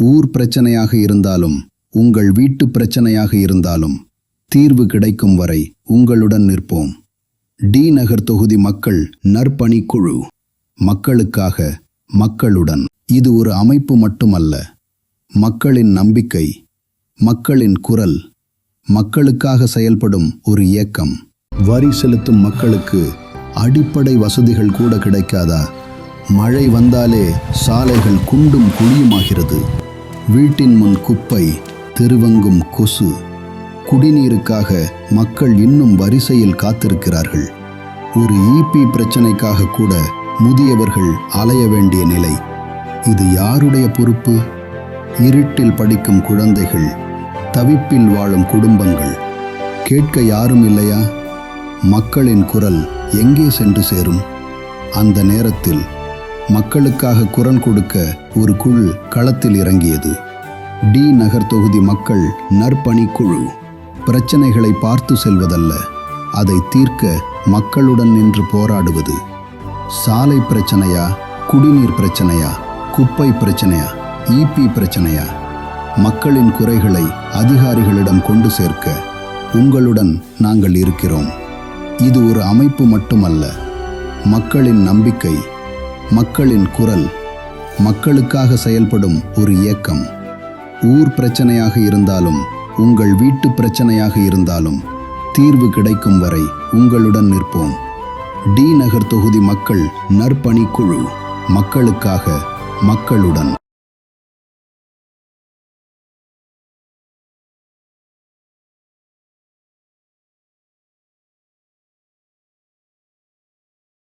ஊர் பிரச்சனையாக இருந்தாலும் உங்கள் வீட்டு பிரச்சனையாக இருந்தாலும் தீர்வு கிடைக்கும் வரை உங்களுடன் நிற்போம். டி நகர் தொகுதி மக்கள் நற்பணிக்குழு. மக்களுக்காக, மக்களுடன். இது ஒரு அமைப்பு மட்டுமல்ல, மக்களின் நம்பிக்கை, மக்களின் குரல், மக்களுக்காக செயல்படும் ஒரு இயக்கம். வரி செலுத்தும் மக்களுக்கு அடிப்படை வசதிகள் கூட கிடைக்காதா? மழை வந்தாலே சாலைகள் குண்டும் குழியுமாகிறது. வீட்டின் முன் குப்பை, தெருவெங்கும் கொசு. குடிநீருக்காக மக்கள் இன்னும் வரிசையில் காத்திருக்கிறார்கள். ஒரு ஈபி பிரச்சனைக்காக கூட முதியவர்கள் அலைய வேண்டிய நிலை. இது யாருடைய பொறுப்பு? இருட்டில் படிக்கும் குழந்தைகள், தவிப்பில் வாழும் குடும்பங்கள். கேட்க யாரும் இல்லையா? மக்களின் குரல் எங்கே சென்று சேரும்? அந்த நேரத்தில் மக்களுக்காக குரல் கொடுக்க ஒரு குழு களத்தில் இறங்கியது. டி நகர் தொகுதி மக்கள் நற்பணிக்குழு. பிரச்சனைகளை பார்த்து செல்வதல்ல, அதை தீர்க்க மக்களுடன் நின்று போராடுவது. சாலை பிரச்சனையா, குடிநீர் பிரச்சனையா, குப்பை பிரச்சனையா, ஈபி பிரச்சனையா? மக்களின் குறைகளை அதிகாரிகளிடம் கொண்டு சேர்க்க உங்களுடன் நாங்கள் இருக்கிறோம். இது ஒரு அமைப்பு மட்டுமல்ல, மக்களின் நம்பிக்கை, மக்களின் குரல், மக்களுக்காக செயல்படும் ஒரு இயக்கம். ஊர் பிரச்சனையாக இருந்தாலும் உங்கள் வீட்டு பிரச்சனையாக இருந்தாலும் தீர்வு கிடைக்கும் வரை உங்களுடன் நிற்போம். டி நகர் தொகுதி மக்கள் நற்பணிக்குழு. மக்களுக்காக, மக்களுடன்.